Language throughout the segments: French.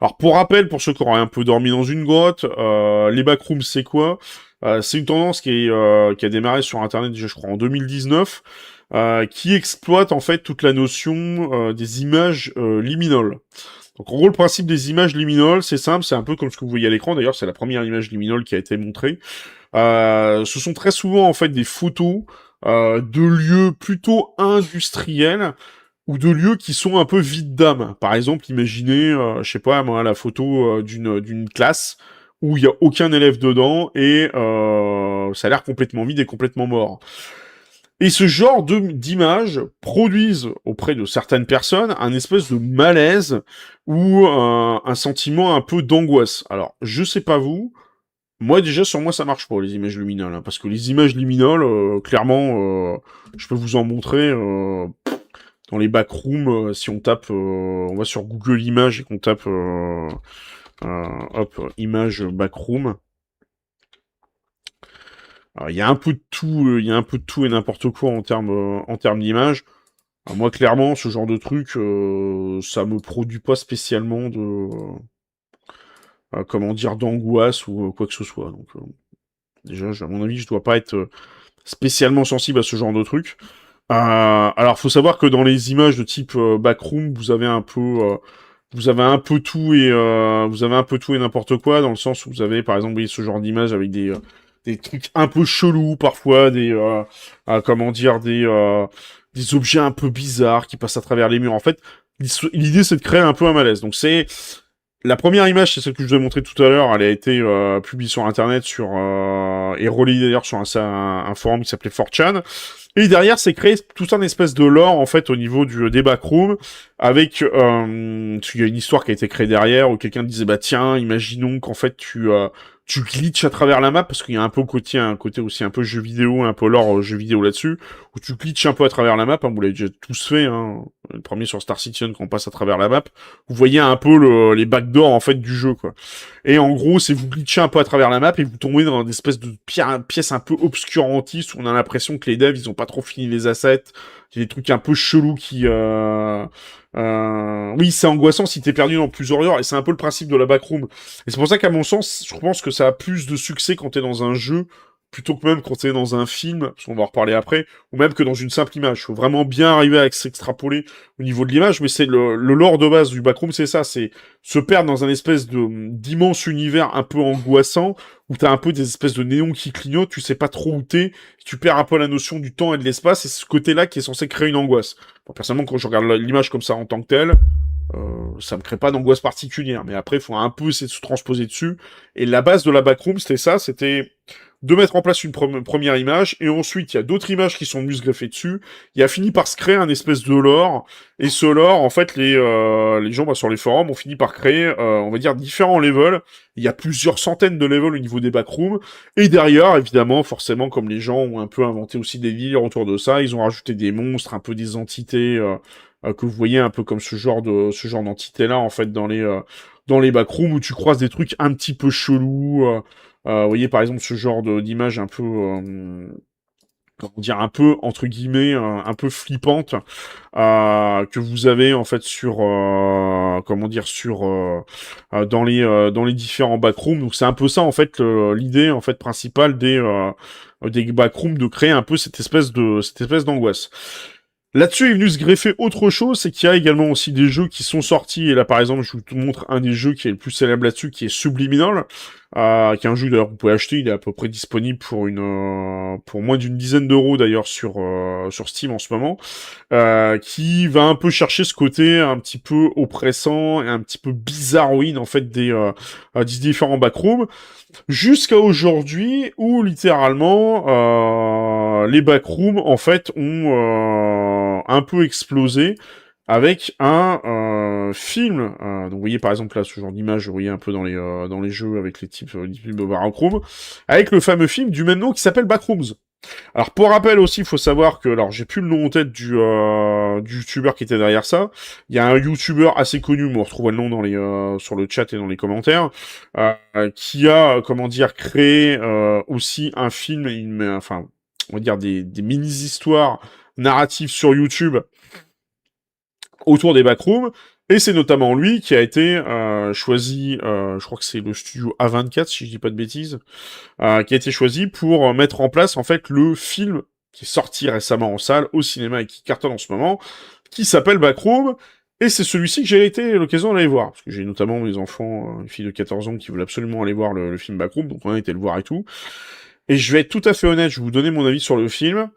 Alors pour rappel, pour ceux qui auraient un peu dormi dans une grotte, les backrooms c'est quoi? C'est une tendance qui a démarré sur Internet déjà je crois en 2019, qui exploite en fait toute la notion des images liminales. Donc en gros le principe des images liminales c'est simple, c'est un peu comme ce que vous voyez à l'écran, d'ailleurs c'est la première image liminale qui a été montrée. Ce sont très souvent en fait des photos de lieux plutôt industriels ou de lieux qui sont un peu vides d'âme. Par exemple, imaginez, je sais pas moi, la photo d'une classe où il y a aucun élève dedans et ça a l'air complètement vide et complètement mort. Et ce genre d'images produisent auprès de certaines personnes un espèce de malaise ou un sentiment un peu d'angoisse. Alors, je sais pas vous, moi déjà sur moi ça marche pas les images luminales, hein, parce que les images liminales, clairement, je peux vous en montrer. Dans les backrooms, si on tape, on va sur Google Images et qu'on tape, hop, image backroom. Il y a un peu de tout, il y a un peu de tout et n'importe quoi en termes d'image. Moi, clairement, ce genre de truc, ça me produit pas spécialement de, comment dire, d'angoisse ou quoi que ce soit. Donc, déjà, à mon avis, je dois pas être spécialement sensible à ce genre de truc. Alors, faut savoir que dans les images de type backroom, vous avez un peu tout et vous avez un peu tout et n'importe quoi dans le sens où vous avez par exemple ce genre d'image avec des trucs un peu chelous parfois, comment dire des objets un peu bizarres qui passent à travers les murs. En fait, l'idée c'est de créer un peu un malaise. Donc c'est la première image, c'est celle que je vous ai montrée tout à l'heure. Elle a été publiée sur Internet et relayée d'ailleurs sur un forum qui s'appelait 4chan. Et derrière, c'est créé tout un espèce de lore, en fait, au niveau des backrooms, avec, il y a une histoire qui a été créée derrière, où quelqu'un disait, bah tiens, imaginons qu'en fait, tu glitches à travers la map, parce qu'il y a un côté aussi un peu jeu vidéo, un peu lore jeu vidéo là-dessus, où tu glitches un peu à travers la map, hein, vous l'avez déjà tous fait, hein, le premier sur Star Citizen, quand on passe à travers la map, vous voyez un peu les backdoors, en fait, du jeu, quoi. Et en gros, c'est vous glitchez un peu à travers la map et vous tombez dans une espèce de pièce un peu obscurantiste où on a l'impression que les devs, ils ont pas trop fini les assets. Il y a des trucs un peu chelous qui... Oui, c'est angoissant si t'es perdu dans plusieurs heures et c'est un peu le principe de la backroom. Et c'est pour ça qu'à mon sens, je pense que ça a plus de succès quand t'es dans un jeu plutôt que même quand t'es dans un film, parce qu'on va en reparler après, ou même que dans une simple image. Faut vraiment bien arriver à s'extrapoler au niveau de l'image, mais c'est le lore de base du backroom, c'est ça, c'est se perdre dans un espèce d'immense univers un peu angoissant, où t'as un peu des espèces de néons qui clignotent, tu sais pas trop où t'es, tu perds un peu la notion du temps et de l'espace, et c'est ce côté-là qui est censé créer une angoisse. Bon, personnellement, quand je regarde l'image comme ça en tant que telle, ça me crée pas d'angoisse particulière, mais après, il faut un peu essayer de se transposer dessus, et la base de la backroom, c'était ça, c'était de mettre en place une première image, et ensuite, il y a d'autres images qui sont venues se greffer dessus, il a fini par se créer un espèce de lore, et ce lore, en fait, les gens sur les forums ont fini par créer, on va dire, différents levels. Il y a plusieurs centaines de levels au niveau des backrooms. Et derrière, évidemment, forcément, comme les gens ont un peu inventé aussi des délires autour de ça, ils ont rajouté des monstres, un peu des entités que vous voyez un peu comme ce genre d'entité-là, en fait, dans les backrooms où tu croises des trucs un petit peu chelous. Vous voyez, par exemple, ce genre d'image un peu... comment dire, un peu, entre guillemets, un peu flippante, que vous avez, en fait, comment dire, dans les différents backrooms. Donc, c'est un peu ça, en fait, l'idée, en fait, principale des backrooms, de créer un peu cette espèce d'angoisse. Là-dessus est venu se greffer autre chose, c'est qu'il y a également aussi des jeux qui sont sortis, et là par exemple je vous montre un des jeux qui est le plus célèbre là-dessus, qui est Subliminal, qui est un jeu d'ailleurs que vous pouvez acheter, il est à peu près disponible pour moins d'une dizaine d'euros d'ailleurs sur Steam en ce moment, qui va un peu chercher ce côté un petit peu oppressant et un petit peu bizarroïde en fait des différents backrooms, jusqu'à aujourd'hui où littéralement les backrooms en fait ont un peu explosé avec un film. Donc vous voyez par exemple là ce genre d'image, vous voyez un peu dans les jeux avec les types de backrooms, avec le fameux film du même nom qui s'appelle Backrooms. Alors pour rappel aussi, il faut savoir que, alors j'ai plus le nom en tête du youtubeur qui était derrière ça. Il y a un youtubeur assez connu, mais on retrouve le nom sur le chat et dans les commentaires, qui a, comment dire, créé aussi un film, enfin, on va dire des mini-histoires narratives sur YouTube autour des backrooms. Et c'est notamment lui qui a été choisi, je crois que c'est le studio A24, si je dis pas de bêtises, qui a été choisi pour mettre en place en fait le film qui est sorti récemment en salle, au cinéma et qui cartonne en ce moment, qui s'appelle Backroom, et c'est celui-ci que j'ai été l'occasion d'aller voir, parce que j'ai notamment mes enfants, une fille de 14 ans qui veulent absolument aller voir le film Backroom, donc on a été le voir et tout. Et je vais être tout à fait honnête, je vais vous donner mon avis sur le film,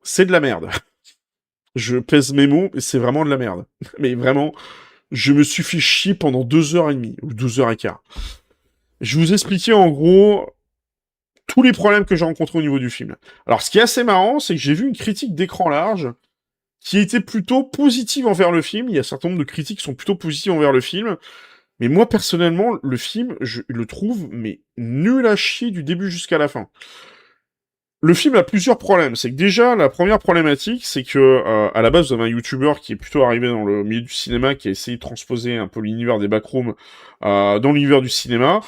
c'est de la merde. Je pèse mes mots, mais c'est vraiment de la merde. Mais vraiment, je me suis fait chier pendant 2h30, ou 2h15. Je vais vous expliquer en gros tous les problèmes que j'ai rencontrés au niveau du film. Alors, ce qui est assez marrant, c'est que j'ai vu une critique d'écran large qui était plutôt positive envers le film. Il y a un certain nombre de critiques qui sont plutôt positives envers le film. Mais moi, personnellement, le film, je le trouve mais nul à chier du début jusqu'à la fin. Le film a plusieurs problèmes. C'est que déjà, la première problématique, c'est que à la base, vous avez un YouTuber qui est plutôt arrivé dans le milieu du cinéma, qui a essayé de transposer un peu l'univers des backrooms dans l'univers du cinéma.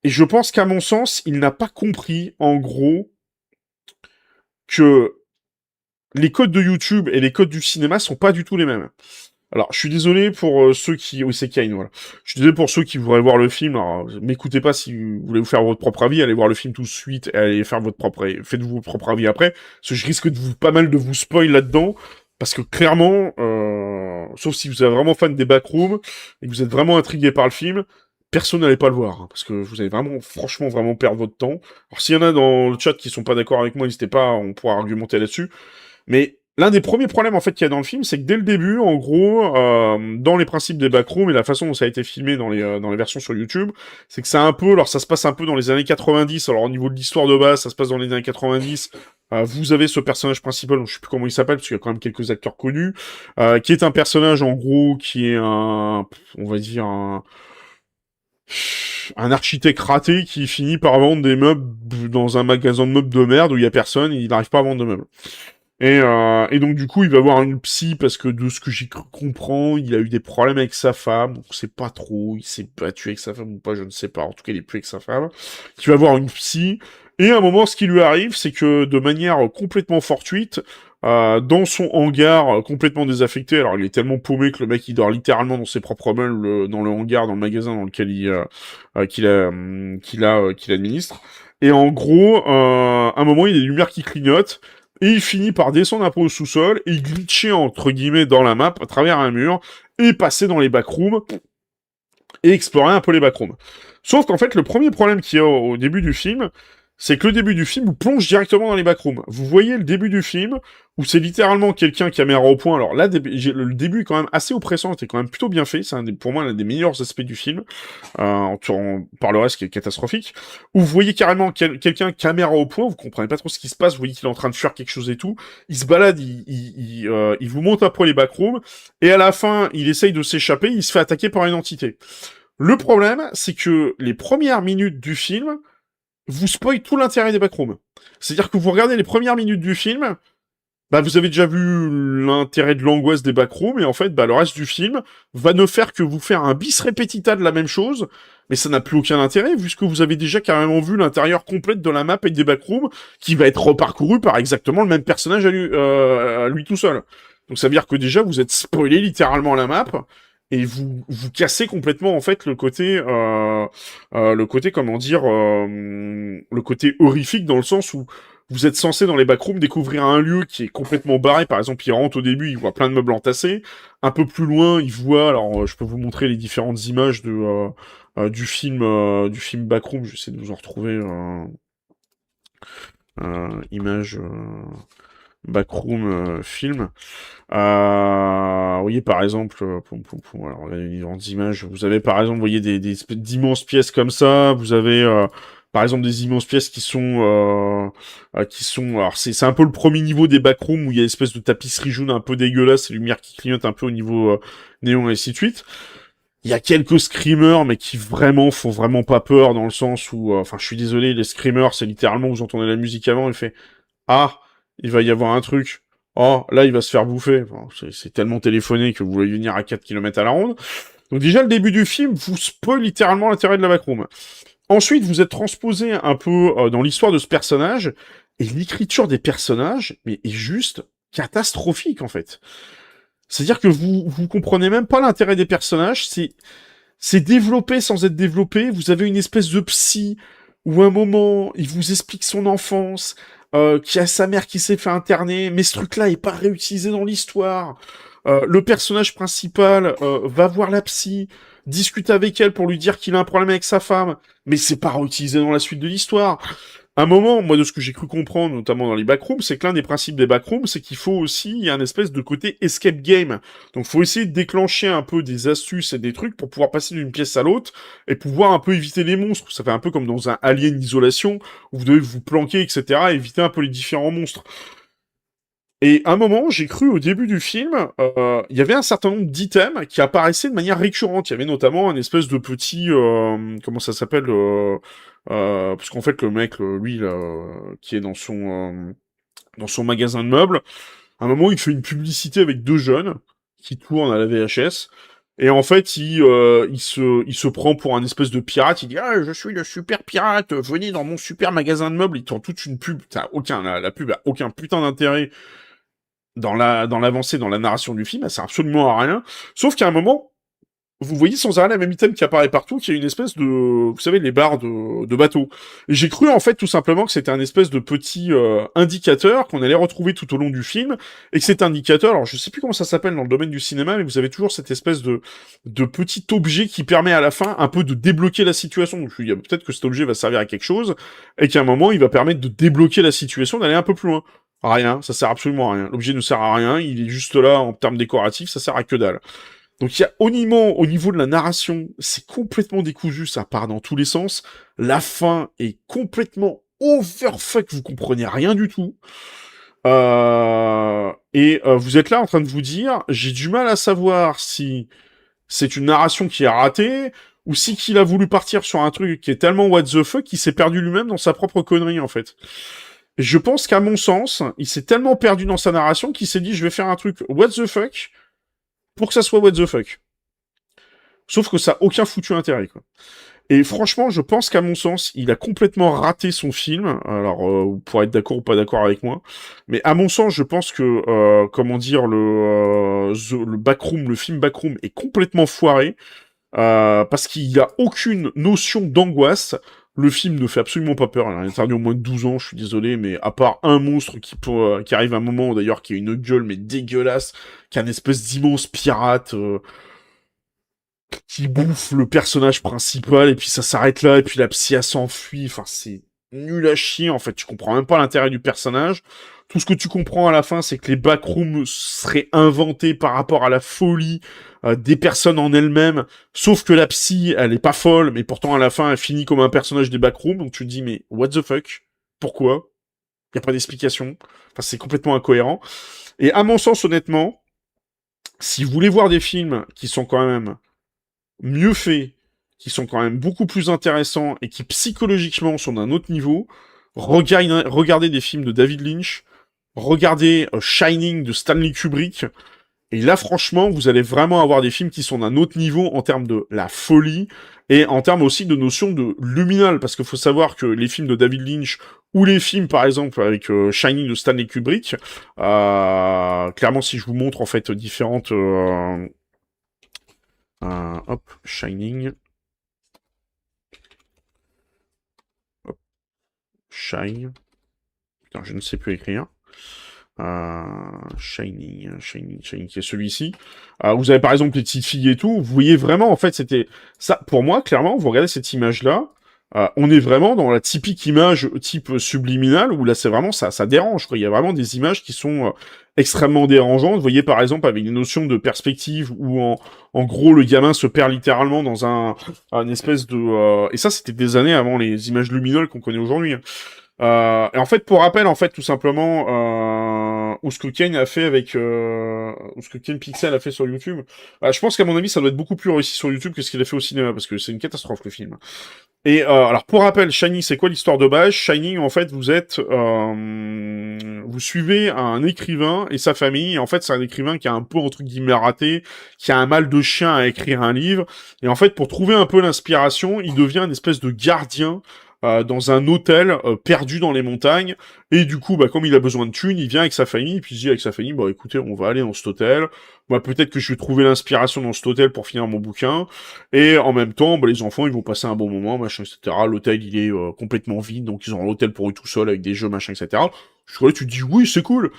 Et je pense qu'à mon sens, il n'a pas compris, en gros, que les codes de YouTube et les codes du cinéma sont pas du tout les mêmes. Alors, je suis désolé pour ceux qui... Oui, c'est Kane, voilà. Je suis désolé pour ceux qui voudraient voir le film. Alors, m'écoutez pas si vous voulez vous faire votre propre avis. Allez voir le film tout de suite et allez faire votre propre... Faites-vous votre propre avis après. Parce que je risque de vous pas mal de vous spoil là-dedans. Parce que clairement, sauf si vous êtes vraiment fan des backrooms et que vous êtes vraiment intrigué par le film, personne n'allait pas le voir. Hein, parce que vous allez vraiment, franchement, vraiment perdre votre temps. Alors, s'il y en a dans le chat qui sont pas d'accord avec moi, n'hésitez pas, on pourra argumenter là-dessus. Mais l'un des premiers problèmes en fait qu'il y a dans le film, c'est que dès le début, en gros, dans les principes des backrooms et la façon dont ça a été filmé dans les versions sur YouTube, c'est que c'est un peu, alors ça se passe un peu dans les années 90. Alors au niveau de l'histoire de base, ça se passe dans les années 90. Vous avez ce personnage principal, je sais plus comment il s'appelle, parce qu'il y a quand même quelques acteurs connus, qui est un personnage en gros qui est on va dire un architecte raté qui finit par vendre des meubles dans un magasin de meubles de merde où il y a personne et il n'arrive pas à vendre de meubles. Et donc du coup, il va voir une psy parce que de ce que j'ai cru comprendre, il a eu des problèmes avec sa femme, donc c'est pas trop, il s'est battu avec sa femme ou pas, je ne sais pas. En tout cas, il est plus avec sa femme. Il va voir une psy, et à un moment, ce qui lui arrive, c'est que de manière complètement fortuite, dans son hangar complètement désaffecté, alors il est tellement paumé que le mec il dort littéralement dans ses propres meubles dans le hangar, dans le magasin dans lequel qu'il administre. Et en gros, à un moment, il y a des lumières qui clignotent. Et il finit par descendre un peu au sous-sol et glitcher entre guillemets dans la map à travers un mur et passer dans les backrooms et explorer un peu les backrooms. Sauf qu'en fait, le premier problème qu'il y a au début du film, c'est que le début du film vous plonge directement dans les backrooms. Vous voyez le début du film, où c'est littéralement quelqu'un caméra au point. Alors là, le début est quand même assez oppressant, c'est quand même plutôt bien fait. C'est pour moi l'un des meilleurs aspects du film, par le reste qui est catastrophique. Où vous voyez carrément quelqu'un caméra au point, vous comprenez pas trop ce qui se passe, vous voyez qu'il est en train de faire quelque chose et tout. Il se balade, il vous monte après les backrooms, et à la fin, il essaye de s'échapper, il se fait attaquer par une entité. Le problème, c'est que les premières minutes du film vous spoil tout l'intérêt des backrooms. C'est-à-dire que vous regardez les premières minutes du film, bah vous avez déjà vu l'intérêt de l'angoisse des backrooms, et en fait, bah le reste du film va ne faire que vous faire un bis repetita de la même chose, mais ça n'a plus aucun intérêt, puisque vous avez déjà carrément vu l'intérieur complet de la map et des backrooms, qui va être reparcouru par exactement le même personnage à lui tout seul. Donc ça veut dire que déjà, vous êtes spoilé littéralement la map, et vous cassez complètement en fait le côté comment dire le côté horrifique dans le sens où vous êtes censé dans les backrooms découvrir un lieu qui est complètement barré. Par exemple, il rentre au début, il voit plein de meubles entassés. Un peu plus loin, il voit, alors je peux vous montrer les différentes images du film Backroom. J'essaie de vous en retrouver image Backroom film. Vous voyez par exemple, alors, regardez les différentes images. Vous avez par exemple, vous voyez des d'immenses pièces comme ça. Vous avez par exemple des immenses pièces qui sont. Alors c'est un peu le premier niveau des backrooms où il y a une espèce de tapisserie jaune un peu dégueulasse, et lumière qui clignote un peu au niveau néon et ainsi de suite. Il y a quelques screamers, mais qui vraiment font vraiment pas peur dans le sens où, enfin, je suis désolé, les screamers, c'est littéralement vous entendez la musique avant, il fait ah, il va y avoir un truc. Oh, là, il va se faire bouffer. Enfin, c'est tellement téléphoné que vous voulez venir à 4 km à la ronde. Donc déjà, le début du film vous spoil littéralement l'intérêt de la backroom. Ensuite, vous êtes transposé un peu dans l'histoire de ce personnage, et l'écriture des personnages mais est juste catastrophique, en fait. C'est-à-dire que vous comprenez même pas l'intérêt des personnages, c'est développé sans être développé. Vous avez une espèce de psy où à un moment, il vous explique son enfance, qui a sa mère qui s'est fait interner, mais ce truc-là est pas réutilisé dans l'histoire. Le personnage principal va voir la psy, discute avec elle pour lui dire qu'il a un problème avec sa femme, mais c'est pas réutilisé dans la suite de l'histoire. À un moment, moi, de ce que j'ai cru comprendre, notamment dans les backrooms, c'est que l'un des principes des backrooms, c'est qu'il faut aussi, il y a un espèce de côté escape game. Donc, faut essayer de déclencher un peu des astuces et des trucs pour pouvoir passer d'une pièce à l'autre et pouvoir un peu éviter les monstres. Ça fait un peu comme dans un Alien Isolation, où vous devez vous planquer, etc., et éviter un peu les différents monstres. Et à un moment, j'ai cru au début du film, il y avait un certain nombre d'items qui apparaissaient de manière récurrente. Il y avait notamment un espèce de petit, comment ça s'appelle, parce qu'en fait le mec, lui, là, qui est dans son magasin de meubles, à un moment il fait une publicité avec deux jeunes qui tournent à la VHS. Et en fait, il se prend pour un espèce de pirate. Il dit ah je suis le super pirate, venez dans mon super magasin de meubles. Il tend toute une pub. La pub a aucun putain d'intérêt dans l'avancée, dans la narration du film, elle sert absolument à rien. Sauf qu'à un moment, vous voyez sans arrêt la même item qui apparaît partout, qui est une espèce de, vous savez, les barres de bateau. Et j'ai cru en fait tout simplement que c'était un espèce de petit indicateur qu'on allait retrouver tout au long du film, et que cet indicateur, alors je sais plus comment ça s'appelle dans le domaine du cinéma, mais vous avez toujours cette espèce de petit objet qui permet à la fin un peu de débloquer la situation. Donc il y a peut-être que cet objet va servir à quelque chose, et qu'à un moment il va permettre de débloquer la situation, d'aller un peu plus loin. Rien, ça sert absolument à rien. L'objet ne sert à rien, il est juste là en termes décoratifs, ça sert à que dalle. Donc il y a au niveau de la narration, c'est complètement décousu, ça part dans tous les sens. La fin est complètement overfuck, vous comprenez rien du tout. Vous êtes là en train de vous dire, j'ai du mal à savoir si c'est une narration qui est ratée, ou si qu'il a voulu partir sur un truc qui est tellement what the fuck qu'il s'est perdu lui-même dans sa propre connerie en fait. Je pense qu'à mon sens, il s'est tellement perdu dans sa narration qu'il s'est dit je vais faire un truc what the fuck pour que ça soit what the fuck. Sauf que ça a aucun foutu intérêt, quoi. Et franchement, je pense qu'à mon sens, il a complètement raté son film. Alors, vous pourrez être d'accord ou pas d'accord avec moi. Mais à mon sens, je pense que, comment dire, le Backroom, le film Backroom est complètement foiré. Parce qu'il a aucune notion d'angoisse. Le film ne fait absolument pas peur. Il a interdit au moins de 12 ans, je suis désolé, mais à part un monstre qui arrive à un moment, d'ailleurs, qui a une gueule, mais dégueulasse, qui a une espèce d'immense pirate, qui bouffe le personnage principal, et puis ça s'arrête là, et puis la psy, elle s'enfuit. Enfin, c'est nul à chier, en fait. Tu comprends même pas l'intérêt du personnage. Tout ce que tu comprends à la fin, c'est que les backrooms seraient inventés par rapport à la folie des personnes en elles-mêmes, sauf que la psy, elle est pas folle, mais pourtant à la fin, elle finit comme un personnage des backrooms, donc tu te dis, mais what the fuck? Pourquoi? Y a pas d'explication. Enfin, c'est complètement incohérent. Et à mon sens, honnêtement, si vous voulez voir des films qui sont quand même mieux faits, qui sont quand même beaucoup plus intéressants et qui psychologiquement sont d'un autre niveau, regardez des films de David Lynch, regardez Shining de Stanley Kubrick, et là franchement vous allez vraiment avoir des films qui sont d'un autre niveau en termes de la folie et en termes aussi de notion de luminal, parce qu'il faut savoir que les films de David Lynch ou les films par exemple avec Shining de Stanley Kubrick, clairement si je vous montre en fait différentes hop, Shining. Hop, Shine. Putain, je ne sais plus écrire. Shining, qui est celui-ci. Vous avez par exemple les petites filles et tout. Vous voyez vraiment, en fait, c'était ça. Pour moi, clairement, vous regardez cette image-là. On est vraiment dans la typique image type subliminale où là, c'est vraiment ça dérange, quoi. Il y a vraiment des images qui sont extrêmement dérangeantes. Vous voyez, par exemple, avec une notion de perspective où, en gros, le gamin se perd littéralement dans un espèce de... Et ça, c'était des années avant les images lumineuses qu'on connaît aujourd'hui, hein. Et en fait, pour rappel, en fait, tout simplement, ou ce que Ken a fait avec, ou ce que Ken Pixel a fait sur YouTube, je pense qu'à mon avis, ça doit être beaucoup plus réussi sur YouTube que ce qu'il a fait au cinéma, parce que c'est une catastrophe, le film. Et alors, pour rappel, Shining, c'est quoi l'histoire de base? Shining, en fait, vous suivez un écrivain et sa famille. Et en fait, c'est un écrivain qui a un peu, entre guillemets, raté, qui a un mal de chien à écrire un livre. Et en fait, pour trouver un peu l'inspiration, il devient une espèce de gardien dans un hôtel perdu dans les montagnes. Et du coup, bah, comme il a besoin de thunes, il vient avec sa famille, puis il dit avec sa famille, bah écoutez, on va aller dans cet hôtel. Bah, peut-être que je vais trouver l'inspiration dans cet hôtel pour finir mon bouquin. Et en même temps, bah, les enfants, ils vont passer un bon moment, machin, etc. L'hôtel, il est complètement vide, donc ils ont l'hôtel pour eux tout seuls avec des jeux, machin, etc. Là, tu te dis, oui, c'est cool.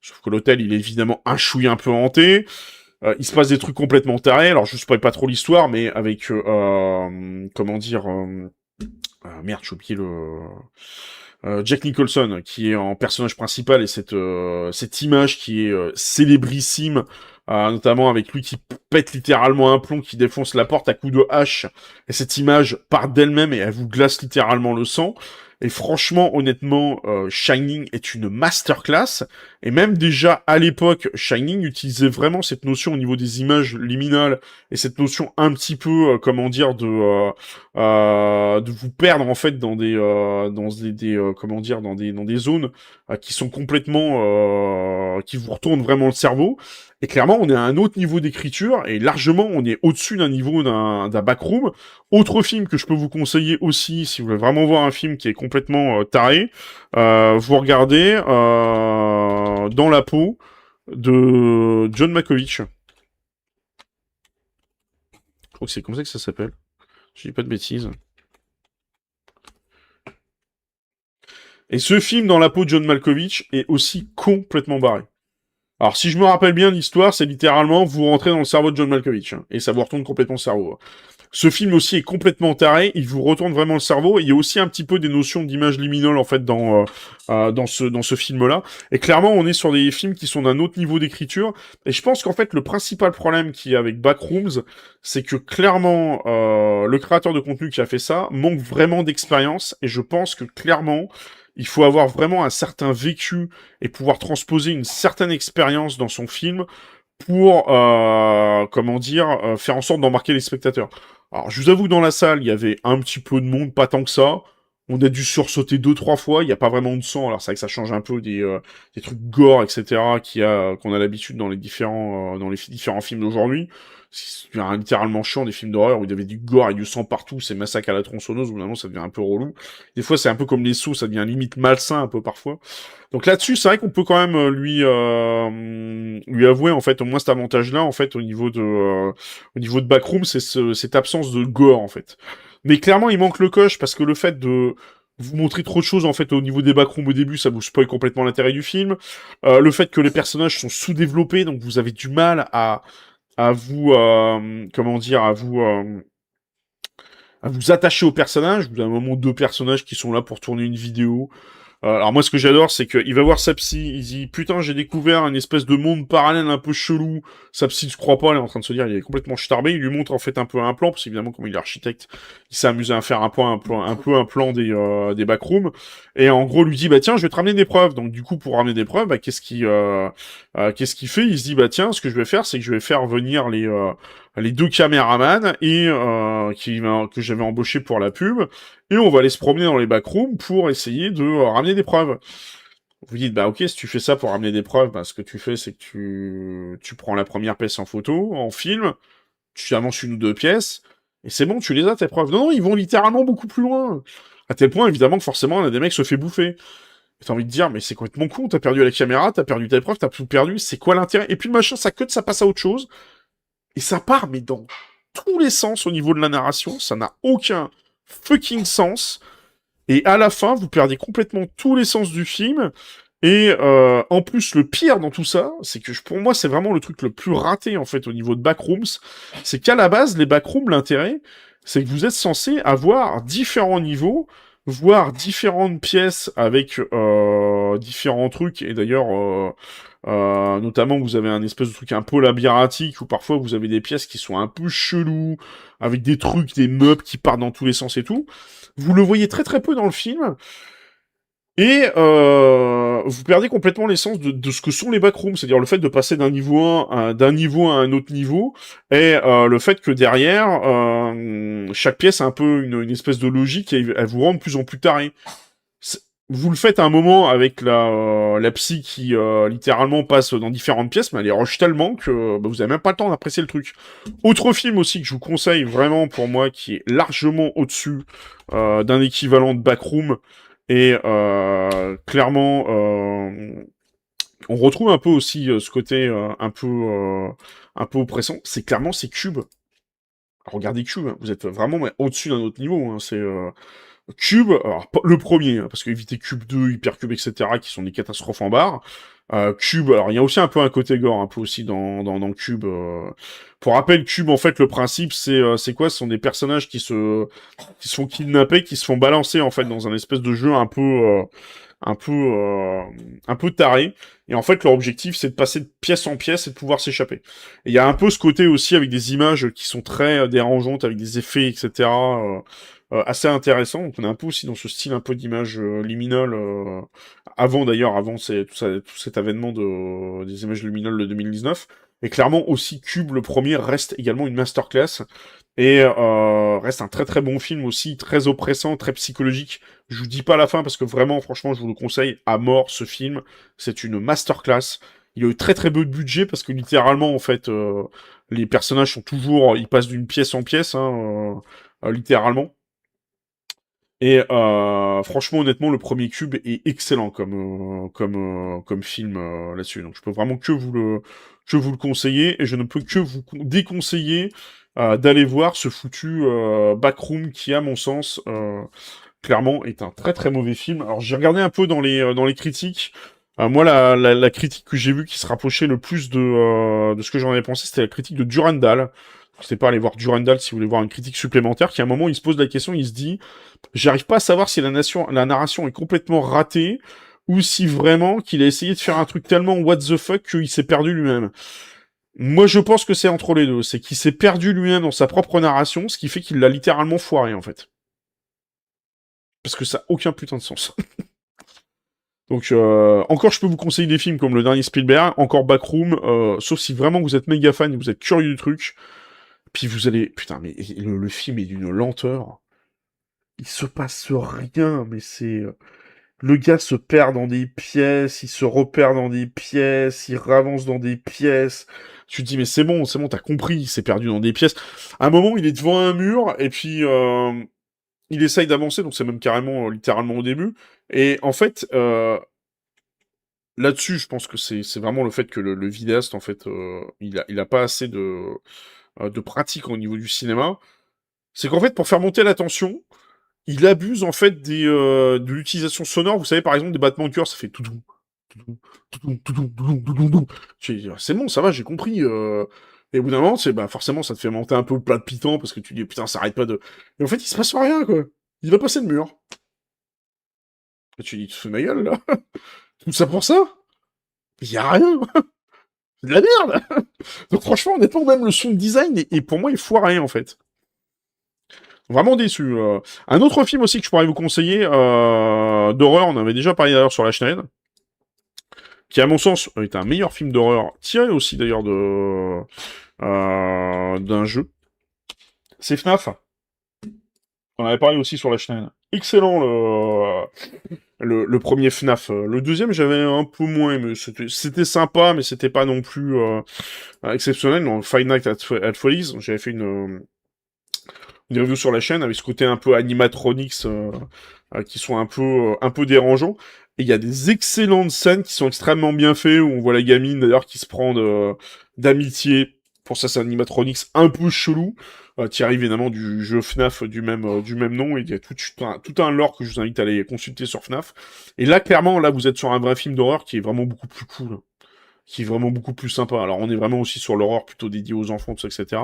Sauf que l'hôtel, il est évidemment un chouïa un peu hanté. Il se passe des trucs complètement tarés. Alors, je spoil pas trop l'histoire, mais avec, comment dire, merde, j'ai oublié le... Jack Nicholson, qui est en personnage principal, et cette image qui est célébrissime, notamment avec lui qui pète littéralement un plomb, qui défonce la porte à coups de hache, et cette image part d'elle-même et elle vous glace littéralement le sang. Et franchement, honnêtement, Shining est une masterclass. Et même déjà à l'époque, Shining utilisait vraiment cette notion au niveau des images liminales et cette notion un petit peu, comment dire, de vous perdre en fait dans des comment dire, dans des zones qui sont complètement, qui vous retournent vraiment le cerveau. Et clairement, on est à un autre niveau d'écriture et largement, on est au-dessus d'un niveau d'un backroom. Autre film que je peux vous conseiller aussi, si vous voulez vraiment voir un film qui est complètement taré, vous regardez Dans la peau de John Malkovich. Je crois que c'est comme ça que ça s'appelle. Je dis pas de bêtises. Et ce film Dans la peau de John Malkovich est aussi complètement barré. Alors, si je me rappelle bien l'histoire, c'est littéralement vous rentrez dans le cerveau de John Malkovich, hein, et ça vous retourne complètement le cerveau. Ce film aussi est complètement taré, il vous retourne vraiment le cerveau, et il y a aussi un petit peu des notions d'image liminale en fait dans ce film-là. Et clairement, on est sur des films qui sont d'un autre niveau d'écriture, et je pense qu'en fait le principal problème qu'il y a avec Backrooms, c'est que clairement le créateur de contenu qui a fait ça manque vraiment d'expérience, et je pense que clairement il faut avoir vraiment un certain vécu et pouvoir transposer une certaine expérience dans son film pour, comment dire, faire en sorte d'embarquer les spectateurs. Alors, je vous avoue, dans la salle, il y avait un petit peu de monde, pas tant que ça. On a dû sursauter 2-3 fois. Il n'y a pas vraiment de sang. Alors, c'est vrai que ça change un peu des trucs gore, etc., qu'on a l'habitude dans les différents films d'aujourd'hui. C'est littéralement chiant des films d'horreur où il y avait du gore et du sang partout, c'est massacre à la tronçonneuse, où maintenant ça devient un peu relou. Des fois, c'est un peu comme les sauts, ça devient limite malsain un peu parfois. Donc là-dessus, c'est vrai qu'on peut quand même lui avouer en fait au moins cet avantage-là en fait au niveau de Backroom, c'est cette absence de gore en fait. Mais clairement, il manque le coche parce que le fait de vous montrer trop de choses en fait au niveau des backrooms au début, ça vous spoil complètement l'intérêt du film. Le fait que les personnages sont sous-développés, donc vous avez du mal à vous comment dire à vous attacher aux personnages. Vous avez un moment deux personnages qui sont là pour tourner une vidéo. Alors moi, ce que j'adore, c'est qu'il va voir sa psy, il dit putain, j'ai découvert une espèce de monde parallèle un peu chelou. Sa psy ne croit pas, elle est en train de se dire, il est complètement starbé. Il lui montre en fait un peu un plan, parce qu'évidemment, comme il est architecte, il s'est amusé à faire un plan des backrooms. Et en gros, lui dit bah tiens, je vais te ramener des preuves. Donc du coup, pour ramener des preuves, bah qu'est-ce qu'il fait? Il se dit bah tiens, ce que je vais faire, c'est que je vais faire venir les deux caméramans et que j'avais embauché pour la pub. Et on va aller se promener dans les backrooms pour essayer de ramener des preuves. Vous dites, bah ok, si tu fais ça pour ramener des preuves, bah, ce que tu fais, c'est que tu prends la première pièce en photo, en film, tu avances une ou deux pièces, et c'est bon, tu les as, tes preuves. Non, non, ils vont littéralement beaucoup plus loin. À tel point, évidemment, que forcément, un des mecs se fait bouffer. Et t'as envie de dire, mais c'est complètement con, t'as perdu la caméra, t'as perdu tes preuves, t'as tout perdu, c'est quoi l'intérêt? Et puis le machin, ça cut, ça passe à autre chose, et ça part, mais dans tous les sens au niveau de la narration, ça n'a aucun fucking sens. Et à la fin, vous perdez complètement tous les sens du film. Et en plus, le pire dans tout ça, c'est que pour moi, c'est vraiment le truc le plus raté en fait au niveau de Backrooms. C'est qu'à la base, les Backrooms, l'intérêt, c'est que vous êtes censé avoir différents niveaux, voire différentes pièces avec différents trucs. Et d'ailleurs, notamment, vous avez un espèce de truc un peu labyrinthique où parfois vous avez des pièces qui sont un peu chelous, avec des trucs, des meubles qui partent dans tous les sens et tout. Vous le voyez très très peu dans le film. Et vous perdez complètement l'essence de ce que sont les backrooms, c'est-à-dire le fait de passer d'un niveau à un autre niveau, et le fait que derrière, chaque pièce a un peu une espèce de logique et elle vous rend de plus en plus taré. vous le faites à un moment avec la psy qui littéralement passe dans différentes pièces, mais elle les rush tellement que vous avez même pas le temps d'apprécier le truc. Autre film aussi que je vous conseille vraiment pour moi, qui est largement au-dessus d'un équivalent de Backroom, et clairement on retrouve un peu aussi ce côté un peu oppressant, c'est Cube. Regardez Cube, hein, vous êtes vraiment au-dessus d'un autre niveau, hein, c'est... Cube, alors pas le premier, hein, parce que éviter Cube 2, Hypercube, etc., qui sont des catastrophes en barre. Cube, alors il y a aussi un peu un côté gore, un peu aussi dans Cube. Pour rappel, Cube, en fait, le principe, c'est quoi? Ce sont des personnages qui se font kidnapper, qui se font balancer, en fait, dans un espèce de jeu un peu, euh, un peu taré. Et en fait, leur objectif, c'est de passer de pièce en pièce et de pouvoir s'échapper. Et il y a un peu ce côté aussi avec des images qui sont très dérangeantes, avec des effets, etc., assez intéressant. Donc on est un peu aussi dans ce style un peu d'image liminale. Avant d'ailleurs, avant tout cet avènement des images luminales de 2019. Et clairement aussi Cube, le premier, reste également une masterclass. Et reste un très très bon film aussi, très oppressant, très psychologique. Je vous dis pas la fin parce que vraiment, franchement, je vous le conseille à mort ce film. C'est une masterclass. Il a eu très très peu de budget parce que littéralement, en fait, les personnages sont toujours, ils passent d'une pièce en pièce, hein, littéralement. Et franchement, honnêtement, le premier Cube est excellent comme film là-dessus. Donc, je peux vraiment que vous le conseiller, et je ne peux que vous déconseiller d'aller voir ce foutu Backroom qui, à mon sens, clairement, est un très très mauvais film. Alors, j'ai regardé un peu dans les critiques. Moi, la critique que j'ai vue qui se rapprochait le plus de ce que j'en avais pensé, c'était la critique de Durandal. Je sais pas, aller voir Durandal si vous voulez voir une critique supplémentaire, qui à un moment, il se pose la question, il se dit, j'arrive pas à savoir si la narration est complètement ratée, ou si vraiment qu'il a essayé de faire un truc tellement what the fuck qu'il s'est perdu lui-même. Moi, je pense que c'est entre les deux. C'est qu'il s'est perdu lui-même dans sa propre narration, ce qui fait qu'il l'a littéralement foiré, en fait. Parce que ça a aucun putain de sens. Donc, encore, je peux vous conseiller des films comme le dernier Spielberg, encore Backroom, sauf si vraiment vous êtes méga fan et vous êtes curieux du truc. Puis vous allez... Putain, mais le film est d'une lenteur. Il se passe rien, mais c'est... Le gars se perd dans des pièces, il se repère dans des pièces, il avance dans des pièces. Tu te dis, mais c'est bon, t'as compris, il s'est perdu dans des pièces. À un moment, il est devant un mur, et puis il essaye d'avancer, donc c'est même carrément, littéralement au début. Et en fait, là-dessus, je pense que c'est vraiment le fait que le vidéaste, en fait, il a pas assez de pratique au niveau du cinéma. C'est qu'en fait, pour faire monter la tension, il abuse en fait de l'utilisation sonore. Vous savez, par exemple, des battements de cœur, ça fait tout doux. C'est bon, ça va, j'ai compris. Et au bout d'un moment, c'est bah forcément, ça te fait monter un peu le plat de piton parce que tu dis putain, ça arrête pas de. Et en fait, il se passe rien quoi. Il va passer le mur. Et tu dis, tu te fous de ma gueule là. Tout ça pour ça. Il y a rien. C'est de la merde. Donc franchement, honnêtement, même le son design et pour moi, il foire rien en fait. Vraiment déçu. Un autre film aussi que je pourrais vous conseiller, d'horreur, on en avait déjà parlé d'ailleurs sur la chaîne, qui à mon sens est un meilleur film d'horreur, tiré aussi d'ailleurs d'un jeu. C'est FNAF. On avait parlé aussi sur la chaîne. Excellent le premier FNAF. Le deuxième, j'avais un peu moins aimé. C'était sympa, mais c'était pas non plus exceptionnel. Dans Five Nights at Freddy's, j'avais fait une review sur la chaîne avec ce côté un peu animatronics qui sont un peu dérangeants. Et il y a des excellentes scènes qui sont extrêmement bien faites, où on voit la gamine d'ailleurs qui se prend d'amitié pour ça, animatronics un peu chelou, tiré évidemment du jeu FNAF du même nom, et il y a tout un lore que je vous invite à aller consulter sur FNAF. Et là, clairement, là, vous êtes sur un vrai film d'horreur qui est vraiment beaucoup plus cool, hein, qui est vraiment beaucoup plus sympa. Alors, on est vraiment aussi sur l'horreur plutôt dédié aux enfants, tout ça, etc.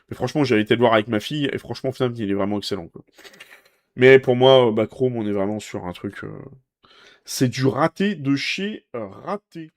Mais franchement, j'ai été le voir avec ma fille, et franchement, FNAF, il est vraiment excellent, quoi. Mais pour moi, Backrooms, on est vraiment sur un truc... c'est du raté de chez raté.